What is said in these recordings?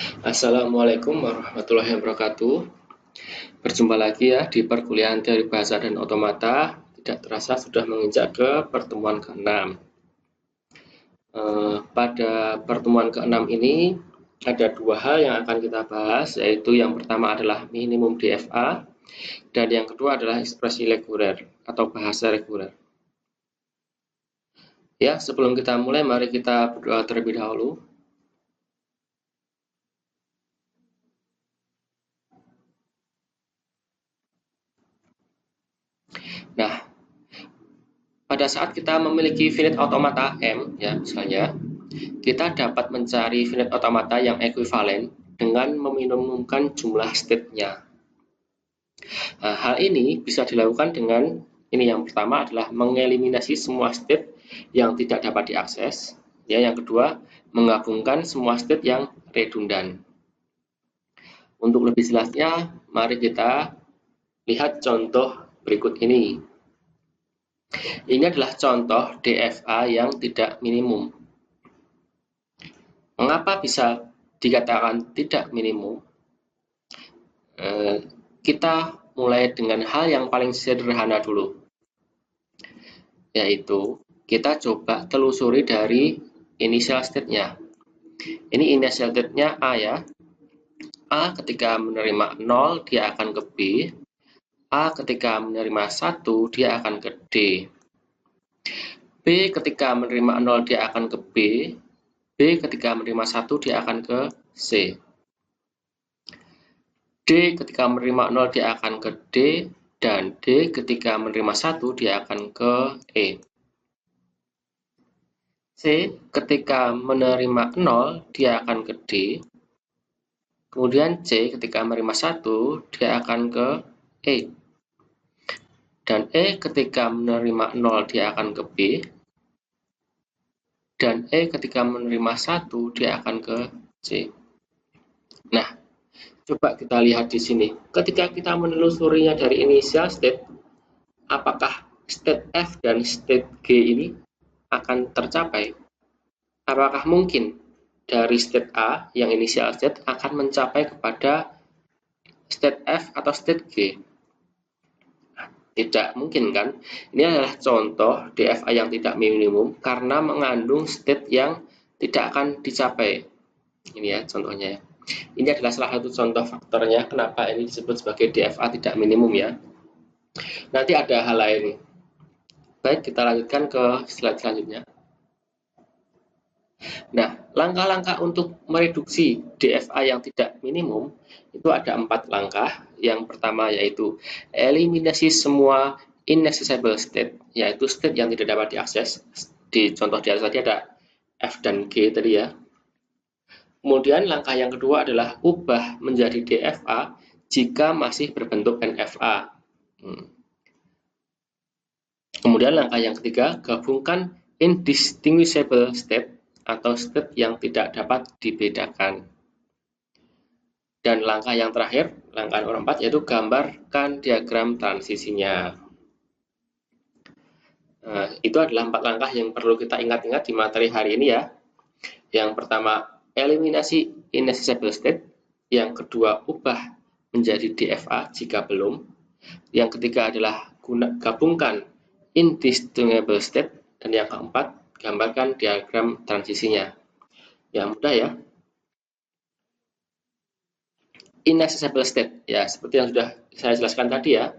Assalamualaikum warahmatullahi wabarakatuh. Berjumpa lagi ya di perkuliahan teori bahasa dan otomata. Tidak terasa sudah menginjak ke pertemuan ke-6. Pada pertemuan ke-6 ini ada dua hal yang akan kita bahas, yaitu yang pertama adalah minimum DFA dan yang kedua adalah ekspresi reguler atau bahasa reguler. Ya, sebelum kita mulai, mari kita berdoa terlebih dahulu. Nah, pada saat kita memiliki finite automata M, ya misalnya, kita dapat mencari finite automata yang ekuivalen dengan meminimumkan jumlah state-nya. Nah, hal ini bisa dilakukan dengan yang pertama adalah mengeliminasi semua state yang tidak dapat diakses. Ya, yang kedua, menggabungkan semua state yang redundan. Untuk lebih jelasnya, mari kita lihat contoh berikut ini. Ini adalah contoh DFA yang tidak minimum. Mengapa bisa dikatakan tidak minimum? Kita mulai dengan hal yang paling sederhana dulu, yaitu kita coba telusuri dari initial state-nya. Ini initial state-nya A ya. A ketika menerima 0 dia akan ke B. A ketika menerima 1 dia akan ke D. B ketika menerima 0 dia akan ke B. B ketika menerima 1 dia akan ke C. D ketika menerima 0 dia akan ke D, dan D ketika menerima 1 dia akan ke E. C ketika menerima 0 dia akan ke D, kemudian C ketika menerima 1 dia akan ke E. Dan E ketika menerima 0 dia akan ke B, dan E ketika menerima 1 dia akan ke C. Nah, coba kita lihat di sini. Ketika kita menelusurinya dari initial state, apakah state F dan state G ini akan tercapai? Apakah mungkin dari state A yang initial state akan mencapai kepada state F atau state G? Tidak mungkin kan? Ini adalah contoh DFA yang tidak minimum karena mengandung state yang tidak akan dicapai. Ini ya contohnya ya. Ini adalah salah satu contoh faktornya kenapa ini disebut sebagai DFA tidak minimum ya. Nanti ada hal lain nih. Baik, kita lanjutkan ke slide selanjutnya. Nah, langkah-langkah untuk mereduksi DFA yang tidak minimum itu ada 4 langkah. Yang pertama yaitu eliminasi semua inaccessible state, yaitu state yang tidak dapat diakses. Di contoh di atas tadi ada F dan G tadi ya. Kemudian langkah yang kedua adalah ubah menjadi DFA jika masih berbentuk NFA. Kemudian langkah yang ketiga, gabungkan indistinguishable state atau state yang tidak dapat dibedakan. Dan langkah yang terakhir, langkah nomor 4, yaitu gambarkan diagram transisinya. Nah, itu adalah 4 langkah yang perlu kita ingat-ingat di materi hari ini ya. Yang pertama, eliminasi inaccessible state. Yang kedua, ubah menjadi DFA jika belum. Yang ketiga adalah gabungkan indistinguishable state. Dan yang keempat, gambarkan diagram transisinya. Ya, mudah ya. Inaccessible state, ya seperti yang sudah saya jelaskan tadi ya.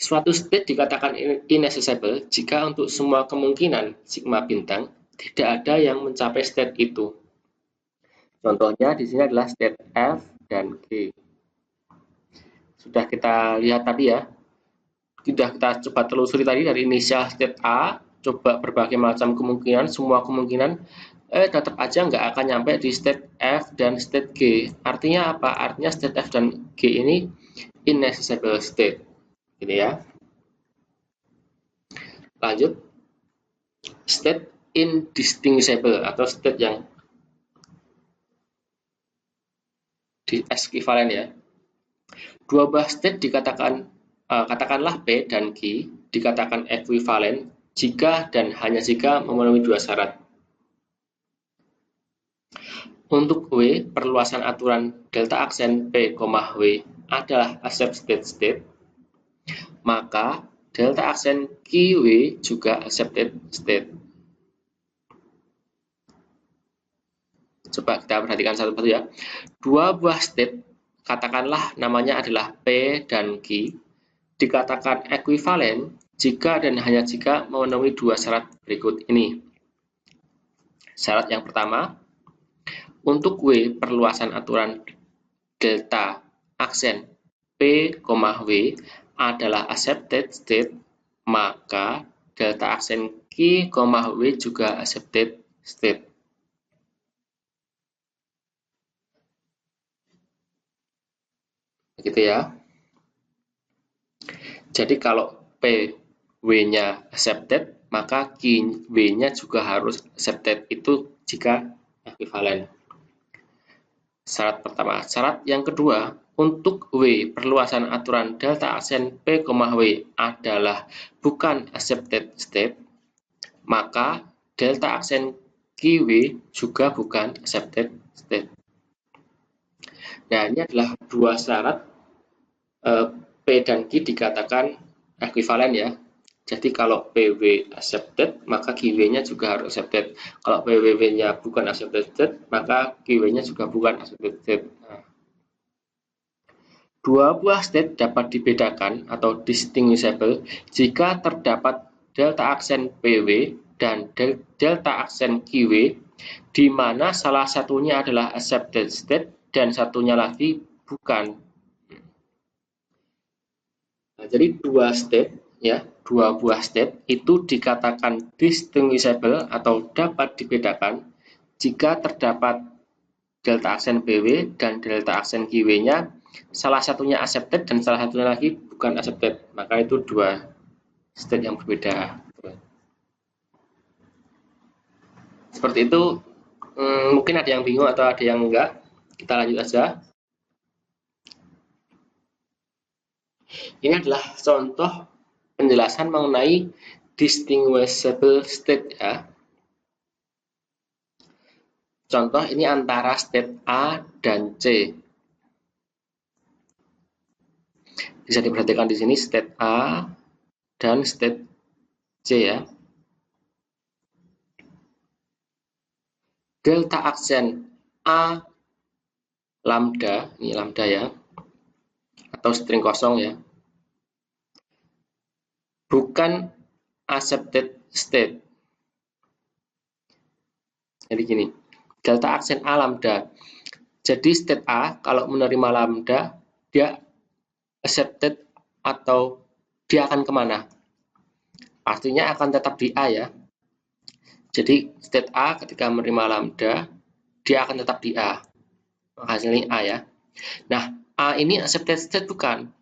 Suatu state dikatakan inaccessible jika untuk semua kemungkinan sigma bintang tidak ada yang mencapai state itu. Contohnya di sini adalah state F dan G. Sudah kita lihat tadi ya. Sudah kita coba telusuri tadi dari inisial state A, coba berbagai macam kemungkinan, semua kemungkinan, tetap aja nggak akan nyampe di state F dan state G. Artinya apa? Artinya state F dan G ini inaccessible state. Gitu ya. Lanjut. State indistinguishable atau state yang ekuivalen ya. Dua buah state dikatakan katakanlah P dan Q dikatakan ekuivalen jika dan hanya jika memenuhi dua syarat. Untuk W, perluasan aturan delta aksen P, W adalah accepted state, maka delta aksen QW juga accepted state. Coba kita perhatikan satu-satu ya. Dua buah state, katakanlah namanya adalah P dan Q, dikatakan ekuivalen jika dan hanya jika memenuhi dua syarat berikut ini. Syarat yang pertama, untuk W perluasan aturan delta aksen P, W adalah accepted state, maka delta aksen Q, W juga accepted state. Gitu ya. Jadi kalau P, W-nya accepted, maka Q, W-nya juga harus accepted. Itu jika ekuivalen. Syarat pertama. Syarat yang kedua, untuk W perluasan aturan delta aksen P, W adalah bukan accepted state, maka delta aksen QW juga bukan accepted state. Nah, ini adalah dua syarat P dan Q dikatakan ekuivalen ya. Jadi kalau PW accepted, maka QW-nya juga harus accepted. Kalau PWW-nya bukan accepted, maka QW-nya juga bukan accepted. Nah, dua buah state dapat dibedakan atau distinguishable jika terdapat delta aksen PW dan delta aksen QW, di mana salah satunya adalah accepted state dan satunya lagi bukan. Nah, jadi dua buah state itu dikatakan distinguishable atau dapat dibedakan jika terdapat delta aksen PW dan delta aksen QW-nya salah satunya accepted dan salah satunya lagi bukan accepted. Maka itu dua state yang berbeda. Seperti itu, mungkin ada yang bingung atau ada yang enggak. Kita lanjut aja. Ini adalah contoh penjelasan mengenai distinguishable state ya. Contoh ini antara state A dan C. Bisa diperhatikan di sini state A dan state C ya. Delta aksen A lambda, ini lambda ya, atau string kosong ya, bukan accepted state. Jadi gini, delta aksen A lambda. Jadi state A kalau menerima lambda, dia accepted atau dia akan kemana? Pastinya akan tetap di A ya. Jadi state A ketika menerima lambda, dia akan tetap di A. Hasilnya A ya. Nah, A ini accepted state bukan?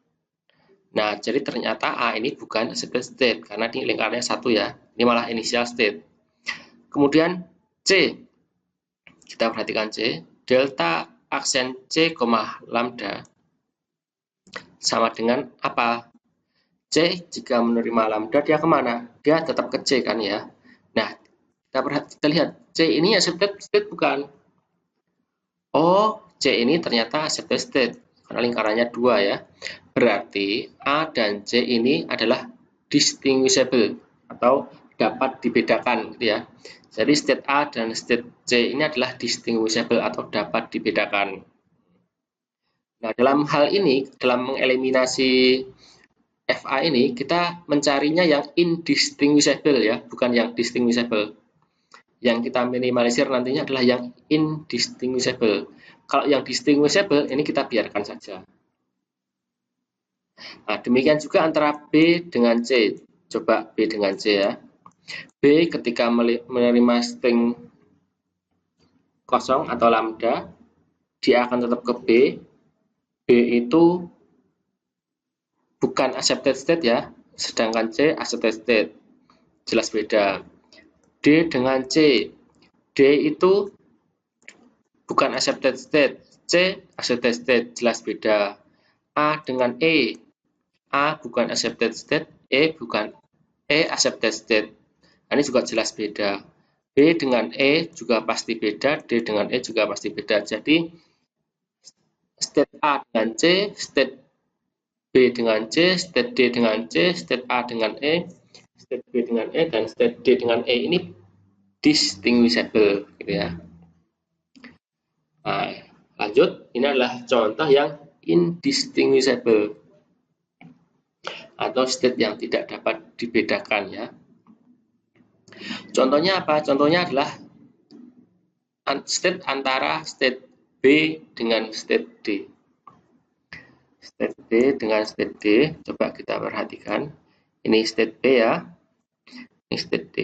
Nah, jadi ternyata A ini bukan accepted state karena ini lingkarannya satu ya. Ini malah initial state. Kemudian C. Kita perhatikan C. Delta aksen C, lambda sama dengan apa? C jika menerima lambda dia kemana? Dia tetap ke C kan ya. Nah, kita lihat C ini accepted state bukan? Oh, C ini ternyata accepted state karena lingkarannya dua ya. Berarti A dan C ini adalah distinguishable atau dapat dibedakan gitu ya. Jadi state A dan state C ini adalah distinguishable atau dapat dibedakan. Nah, dalam hal ini, dalam mengeliminasi FA ini, kita mencarinya yang indistinguishable ya, bukan yang distinguishable. Yang kita minimalisir nantinya adalah yang indistinguishable. Kalau yang distinguishable, ini kita biarkan saja. Nah, demikian juga antara B dengan C. Coba B dengan C ya. B ketika menerima string kosong atau lambda, dia akan tetap ke B. B itu bukan accepted state ya, sedangkan C accepted state. Jelas beda. D dengan C. D itu bukan accepted state, C accepted state, jelas beda. A dengan E. A bukan accepted state, E accepted state. Nah, ini juga jelas beda. B dengan E juga pasti beda, D dengan E juga pasti beda. Jadi state A dengan C, state B dengan C, state D dengan C, state A dengan E, state B dengan E, dan state D dengan E ini distinguishable gitu ya. Nah, lanjut, ini adalah contoh yang indistinguishable atau state yang tidak dapat dibedakan ya. Contohnya apa? Contohnya adalah state antara state B dengan state D. State B dengan state D, coba kita perhatikan. Ini state B ya, ini state D.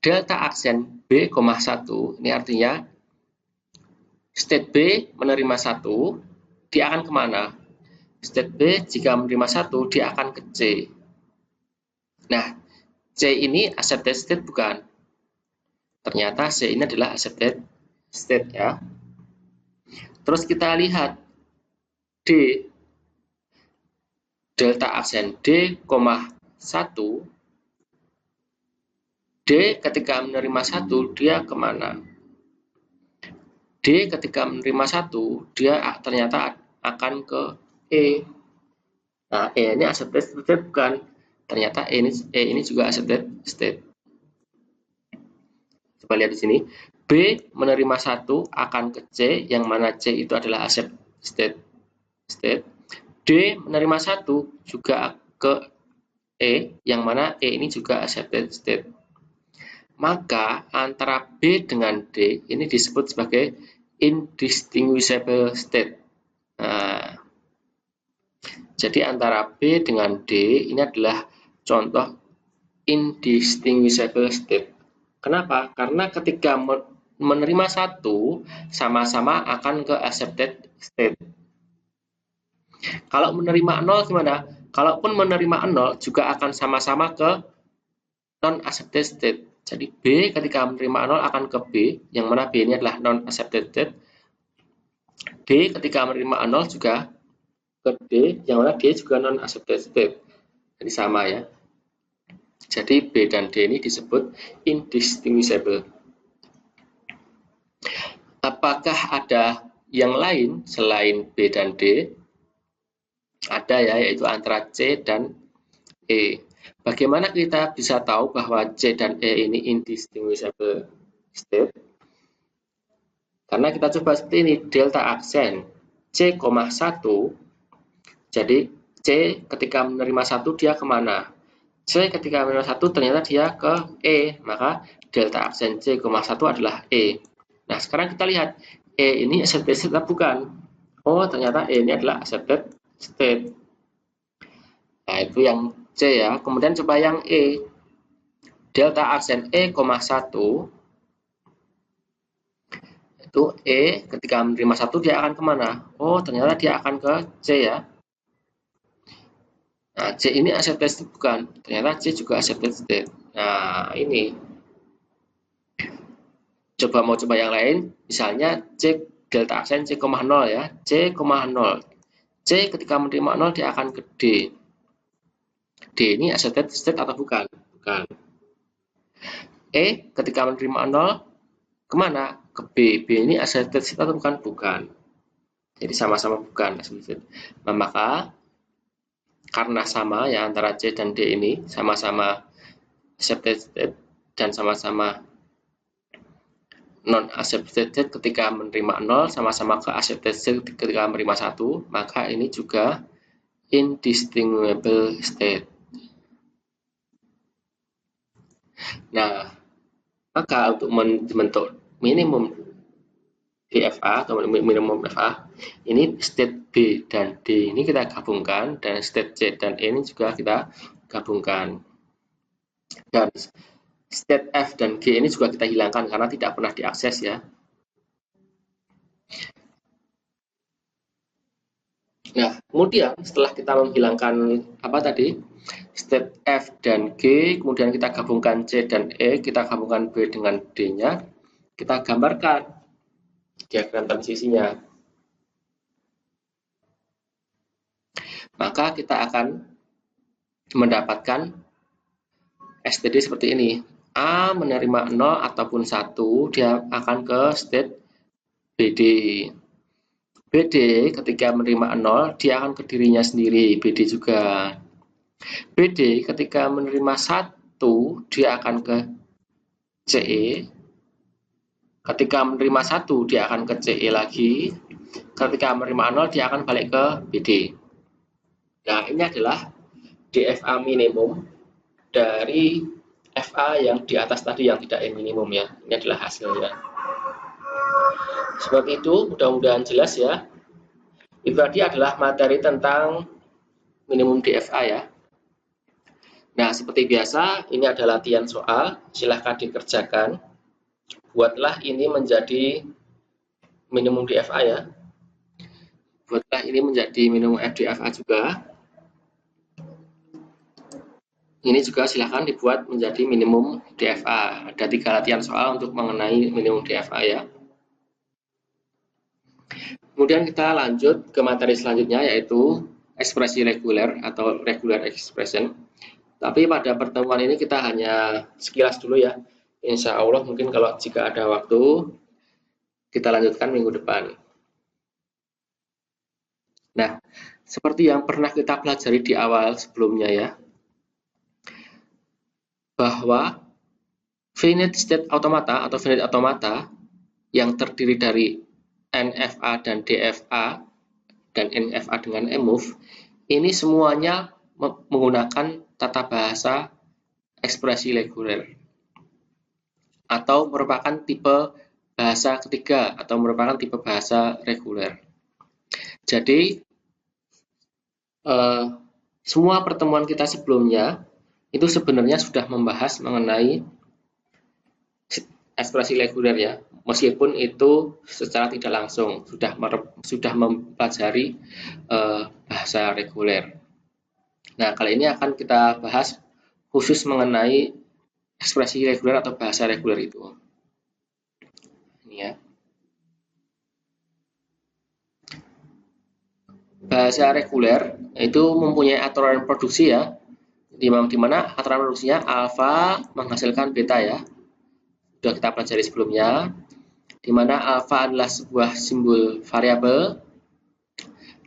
Delta aksen B,1 ini artinya state B menerima 1, dia akan kemana? State B jika menerima 1, dia akan ke C. Nah, C ini accepted state bukan? Ternyata C ini adalah accepted state ya. Terus kita lihat D, delta aksen D,1, D ketika menerima 1, dia kemana? D ketika menerima 1, dia ternyata akan ke E. Nah, E ini accepted state bukan? Ternyata E ini juga accepted state. Coba lihat di sini. B menerima 1 akan ke C, yang mana C itu adalah accepted state. D menerima 1 juga ke E, yang mana E ini juga accepted state. Maka antara B dengan D ini disebut sebagai indistinguishable state. Nah, jadi antara B dengan D ini adalah contoh indistinguishable state. Kenapa? Karena ketika menerima 1 sama-sama akan ke accepted state. Kalau menerima 0 gimana? Kalaupun menerima 0 juga akan sama-sama ke non-accepted state. Jadi B ketika menerima 0 akan ke B, yang mana B ini adalah non-accepted state. D ketika menerima 0 juga ke D, yang mana D juga non-accepted state. Jadi sama ya. Jadi B dan D ini disebut indistinguishable. Apakah ada yang lain selain B dan D? Ada ya, yaitu antara C dan E. Bagaimana kita bisa tahu bahwa C dan E ini indistinguishable state? Karena kita coba seperti ini, delta aksen C,1, jadi C ketika menerima 1 dia kemana? C ketika menerima 1 ternyata dia ke E, maka delta aksen C,1 adalah E. Nah, sekarang kita lihat, E ini accepted state atau bukan? Oh, ternyata E ini adalah accepted state. Nah, itu yang C ya. Kemudian coba yang E. Delta aksen E,1 itu E ketika menerima 1 dia akan kemana? Oh, ternyata dia akan ke C ya. Nah, C ini accepted state bukan? Ternyata C juga accepted state. Nah, ini. Mau coba yang lain. Misalnya C delta aksen C,0 ya. C,0. C ketika menerima 0 dia akan ke D. D ini accepted state atau bukan? Bukan. E ketika menerima 0 kemana? Ke B. B ini accepted state atau bukan? Bukan. Jadi sama-sama bukan accepted state. Nah, maka karena sama ya antara C dan D ini sama-sama accepted state dan sama-sama non-accepted state ketika menerima 0, sama-sama ke accepted state ketika menerima 1, maka ini juga indistinguishable state. Nah, maka untuk membentuk minimum DFA atau minimum FA, ini state B dan D ini kita gabungkan, dan state C dan E ini juga kita gabungkan. Dan state F dan G ini juga kita hilangkan karena tidak pernah diakses ya. Nah, kemudian setelah kita menghilangkan apa tadi? State F dan G, kemudian kita gabungkan C dan E, kita gabungkan B dengan D-nya, kita gambarkan diagram transisinya. Maka kita akan mendapatkan STD seperti ini. A menerima 0 ataupun 1, dia akan ke state BD. BD ketika menerima 0, dia akan ke dirinya sendiri, BD juga. BD ketika menerima 1, dia akan ke CE. Ketika menerima 1, dia akan ke CE lagi. Ketika menerima 0, dia akan balik ke BD. Nah, ini adalah DFA minimum dari FA yang di atas tadi yang tidak minimum ya. Ini adalah hasilnya. Seperti itu, mudah-mudahan jelas ya. Itu tadi adalah materi tentang minimum DFA ya. Nah, seperti biasa, ini adalah latihan soal. Silahkan dikerjakan. Buatlah ini menjadi minimum DFA ya. Buatlah ini menjadi minimum DFA juga. Ini juga silahkan dibuat menjadi minimum DFA. Ada 3 latihan soal untuk mengenai minimum DFA ya. Kemudian kita lanjut ke materi selanjutnya yaitu ekspresi reguler atau regular expression. Tapi pada pertemuan ini kita hanya sekilas dulu ya. Insya Allah mungkin kalau jika ada waktu kita lanjutkan minggu depan. Nah, seperti yang pernah kita pelajari di awal sebelumnya ya, bahwa finite state automata atau finite automata yang terdiri dari NFA dan DFA dan NFA dengan move ini semuanya menggunakan tata bahasa ekspresi reguler atau merupakan tipe bahasa ketiga atau merupakan tipe bahasa reguler. Jadi semua pertemuan kita sebelumnya itu sebenarnya sudah membahas mengenai ekspresi reguler ya, meskipun itu secara tidak langsung sudah mempelajari bahasa reguler. Nah, kali ini akan kita bahas khusus mengenai ekspresi reguler atau bahasa reguler itu. Ini ya. Bahasa reguler itu mempunyai aturan produksi ya, di mana aturan produksinya alfa menghasilkan beta ya. Sudah kita pelajari sebelumnya, di mana alfa adalah sebuah simbol variabel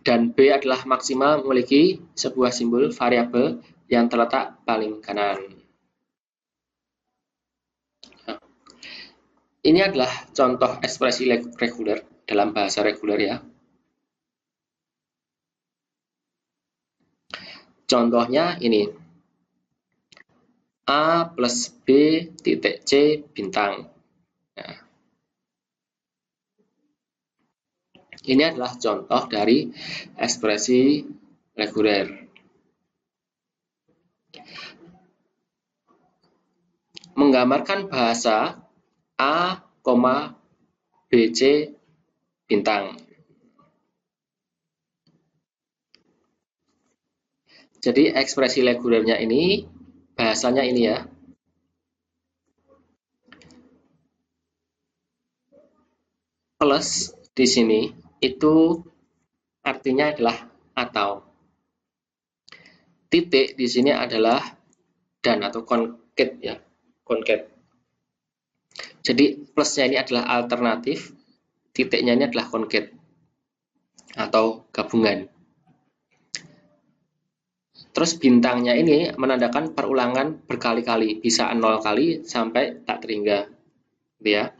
dan B adalah maksimal memiliki sebuah simbol variabel yang terletak paling kanan. Nah, ini adalah contoh ekspresi reguler dalam bahasa reguler ya. Contohnya ini, A plus B titik C bintang. Nah, ini adalah contoh dari ekspresi reguler. Menggambarkan bahasa A, BC bintang. Jadi ekspresi regulernya ini bahasanya ini ya. Plus di sini itu artinya adalah atau. Titik di sini adalah dan atau concat ya, concat. Jadi plusnya ini adalah alternatif, titiknya ini adalah concat atau gabungan. Terus bintangnya ini menandakan perulangan berkali-kali, bisa 0 kali sampai tak terhingga. Ya.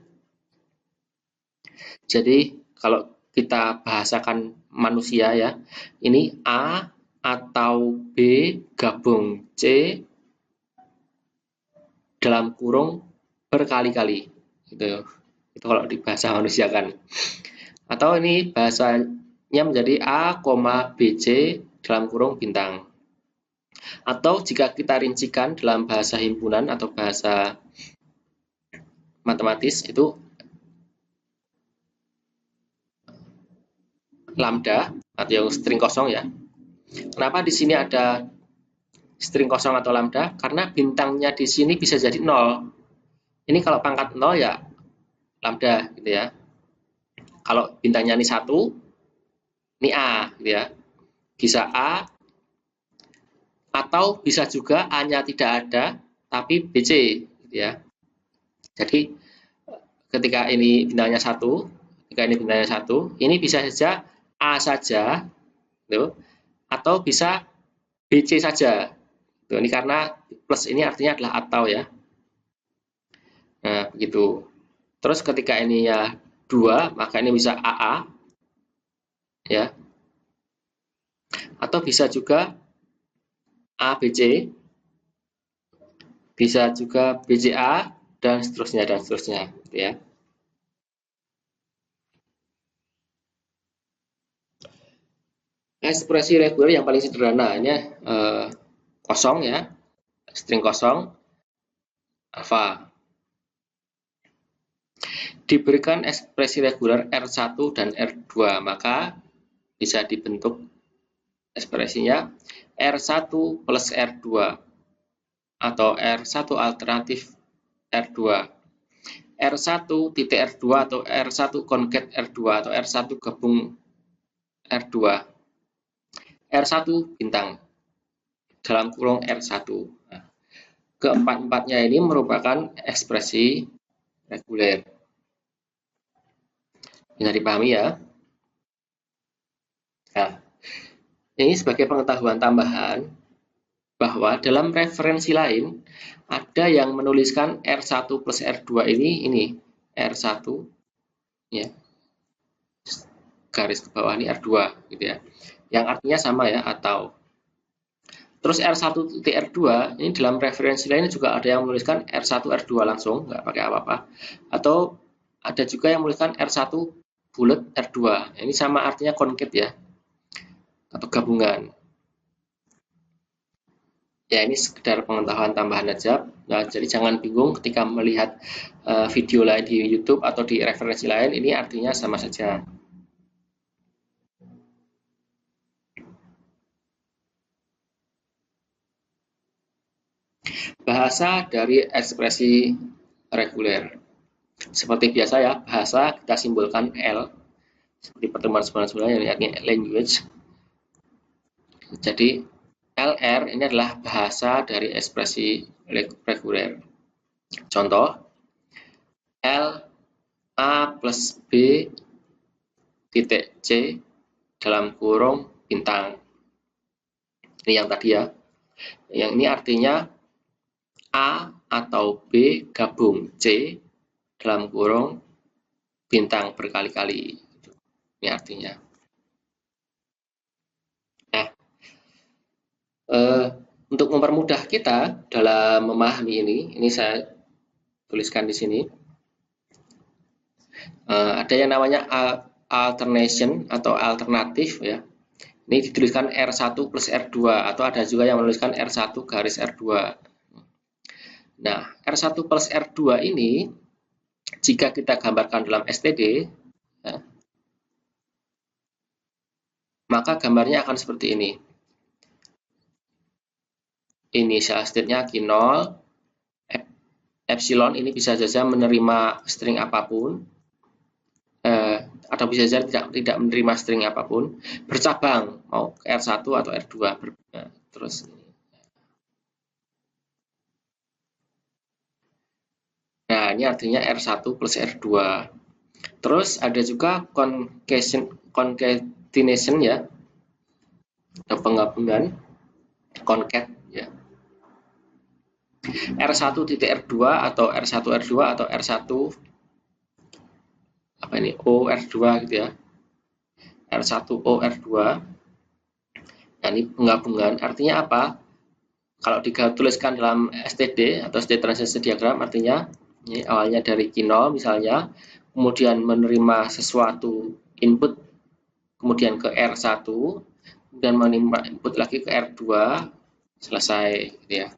Jadi kalau kita bahasakan manusia ya, ini A atau B gabung C dalam kurung berkali-kali. Gitu. Itu kalau di bahasa manusia kan. Atau ini bahasanya menjadi A, BC dalam kurung bintang. Atau jika kita rincikan dalam bahasa himpunan atau bahasa matematis itu lambda atau yang string kosong ya. Kenapa di sini ada string kosong atau lambda? Karena bintangnya di sini bisa jadi 0. Ini kalau pangkat 0 ya lambda gitu ya. Kalau bintangnya ini 1, ini A gitu ya. Bisa A Atau bisa juga A-nya tidak ada, tapi BC, gitu ya. Jadi ketika ini bintangnya 1, ketika ini bintangnya 1, ini bisa saja A saja, gitu, atau bisa BC saja. Tuh, ini karena plus ini artinya adalah atau ya. Nah, begitu. Terus ketika ini ya 2, maka ini bisa AA ya. Atau bisa juga ABC, bisa juga BCA dan seterusnya gitu ya. Ekspresi reguler yang paling sederhananya kosong ya, string kosong alfa. Diberikan ekspresi reguler R1 dan R2, maka bisa dibentuk ekspresinya R1 plus R2 atau R1 alternatif R2. R1 titik R2 atau R1 concat R2 atau R1 gabung R2. R1 bintang dalam kurung R1. Nah, keempat-empatnya ini merupakan ekspresi reguler. Bisa dipahami ya. Nah, ini sebagai pengetahuan tambahan bahwa dalam referensi lain ada yang menuliskan R1 plus R2 ini R1 ya. Garis ke bawah ini R2 gitu ya. Yang artinya sama ya, atau terus R1 titik R2 ini dalam referensi lain juga ada yang menuliskan R1 R2 langsung, nggak pakai apa-apa. Atau ada juga yang menuliskan R1 bulat R2. Ini sama artinya concat ya, atau gabungan. Ya, ini sekedar pengetahuan tambahan aja. Nah, jadi jangan bingung ketika melihat video lain di YouTube atau di referensi lain, ini artinya sama saja. Bahasa dari ekspresi reguler. Seperti biasa ya, bahasa kita simbolkan L. Seperti pertemuan sebelumnya yang artinya language. Jadi LR ini adalah bahasa dari ekspresi reguler. Contoh, L A plus B titik C dalam kurung bintang. Ini yang tadi ya. Yang ini artinya A atau B gabung C dalam kurung bintang berkali-kali. Ini artinya. Nah, untuk mempermudah kita dalam memahami ini saya tuliskan di sini. Ada yang namanya alternation atau alternatif ya. Ini dituliskan R1 plus R2 atau ada juga yang menuliskan R1 garis R2. Nah, R1 plus R2 ini jika kita gambarkan dalam STD ya, maka gambarnya akan seperti ini. Initial state-nya Q0, epsilon ini bisa saja menerima string apapun, atau bisa saja tidak menerima string apapun, bercabang mau ke R1 atau R2 terus. Nah, ini artinya R1 plus R2. Terus ada juga concatenation ya, atau penggabungan concat ya. R1 titik R2 atau R1 R2 atau R1 apa ini O R2 gitu ya. R1 O R2. Nah, ini penggabungan artinya apa? Kalau dituliskan dalam STD atau state transition diagram artinya ini awalnya dari Q0 misalnya, kemudian menerima sesuatu input, kemudian ke R1, kemudian menerima input lagi ke R2, selesai gitu ya.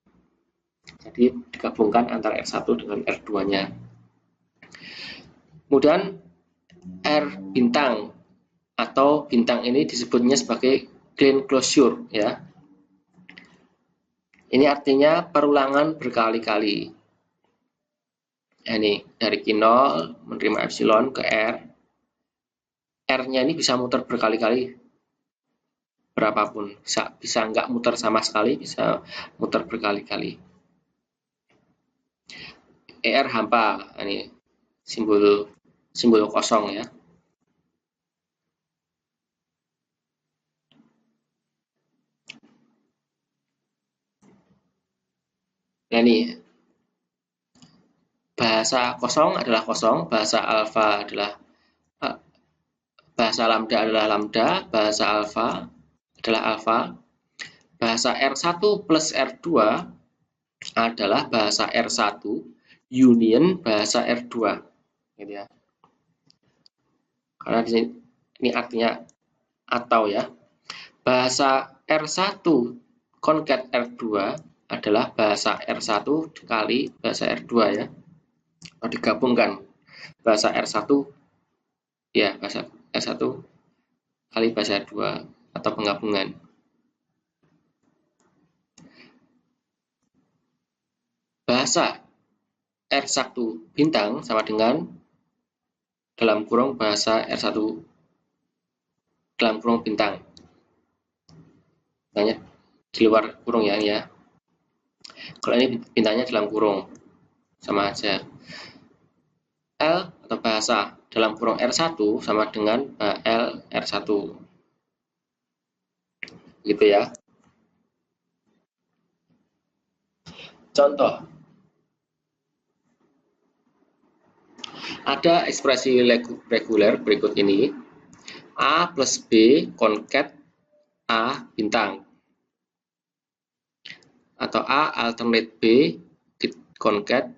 Jadi digabungkan antara R1 dengan R2-nya. Kemudian R bintang atau bintang ini disebutnya sebagai Klein closure ya. Ini artinya perulangan berkali-kali. Ini dari Q0 menerima epsilon ke R. R-nya ini bisa muter berkali-kali. berapapun, bisa nggak muter sama sekali, bisa muter berkali-kali. ER hampa, ini simbol kosong ya. Nah ini bahasa kosong adalah kosong, bahasa alfa adalah bahasa lambda adalah lambda, bahasa alfa adalah alfa. Bahasa R1 plus R2 adalah bahasa R1 union bahasa R2. Gitu ya. Karena di sini ini artinya atau ya. Bahasa R1 concat R2 adalah bahasa R1 dikali bahasa R2 ya. Atau digabungkan bahasa R1 ya, bahasa R1 kali bahasa R2 atau penggabungan. Bahasa R1 bintang sama dengan dalam kurung bahasa R1 dalam kurung bintang. Bintangnya di luar kurung ya, ini ya. Kalau ini bintangnya dalam kurung, sama aja. L atau bahasa dalam kurung R1 sama dengan L R1. Gitu ya. Contoh. Ada ekspresi reguler berikut ini. A plus B concat A bintang. Atau A alternate B concat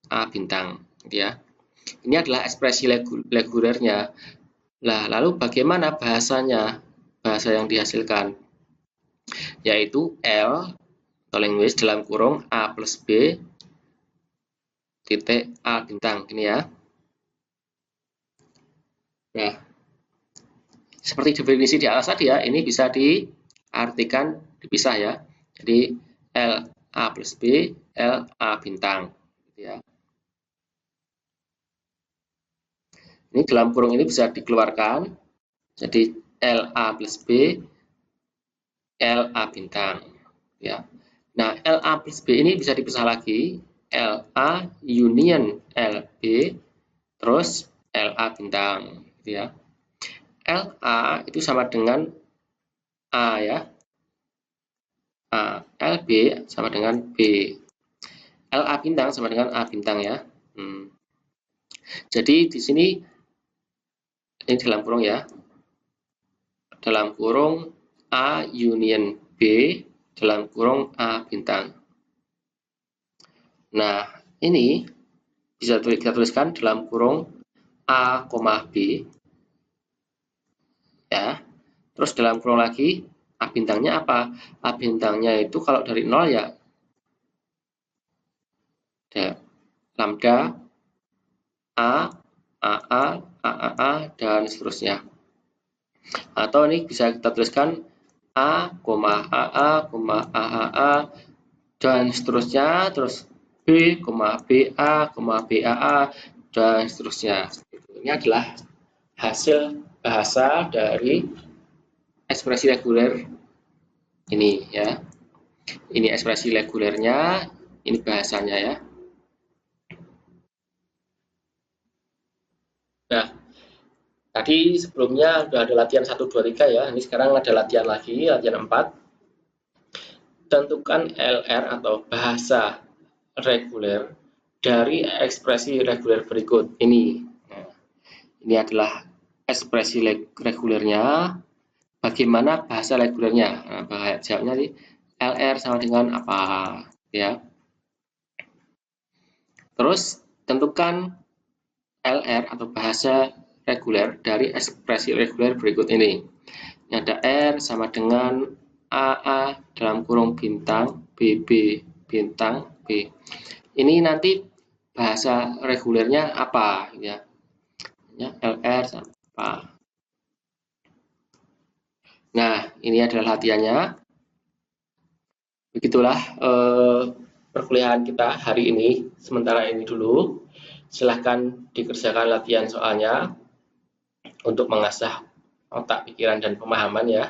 A bintang. Gitu ya. Ini adalah ekspresi regulernya. Nah, lalu bagaimana bahasanya? Bahasa yang dihasilkan yaitu L atau language dalam kurung A plus B titik A bintang. Ini ya. Nah, seperti definisi di atas tadi ya, ini bisa diartikan dipisah ya. Jadi L A plus B, L A bintang. Gitu ya. Ini dalam kurung ini bisa dikeluarkan. Jadi L A plus B, L A bintang. Ya. Nah, L A plus B ini bisa dipisah lagi. L A union L B, terus L A bintang. Gitu ya. L A itu sama dengan A ya. A, L B sama dengan B. L A bintang sama dengan A bintang ya. Jadi di sini ini dalam kurung ya. Dalam kurung A union B dalam kurung A bintang. Nah, ini bisa kita tuliskan dalam kurung A, B ya. Terus dalam kurung lagi A bintangnya apa? A bintangnya itu kalau dari 0 ya lambda A, AA, AAA, dan seterusnya. Atau ini bisa kita tuliskan A, AA, AAA, dan seterusnya, terus B, BA, BAA, dan seterusnya. Ini adalah hasil bahasa dari ekspresi reguler ini ya. Ini ekspresi regulernya, ini bahasanya ya. Nah, tadi sebelumnya sudah ada latihan 1, 2, 3 ya. Ini sekarang ada latihan lagi, latihan 4. Tentukan LR atau bahasa reguler dari ekspresi reguler berikut ini. Nah, ini adalah ekspresi regulernya. Bagaimana bahasa regulernya? Nah, jawabnya nih LR sama dengan apa? Ya. Terus tentukan LR atau bahasa reguler dari ekspresi reguler berikut ini. Ini ada R sama dengan AA dalam kurung bintang, BB bintang, B. Ini nanti bahasa regulernya apa ya? LR sama apa? Nah, ini adalah latihannya. Begitulah perkuliahan kita hari ini. Sementara ini dulu. Silahkan dikerjakan latihan soalnya untuk mengasah otak, pikiran, dan pemahaman ya.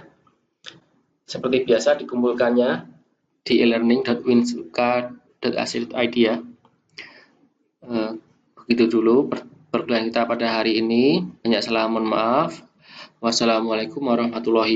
Seperti biasa dikumpulkannya di elearning.winsuka.ac.id ya. Begitu dulu perkuliahan kita pada hari ini. Banyak salah, mohon maaf. Wassalamualaikum warahmatullahi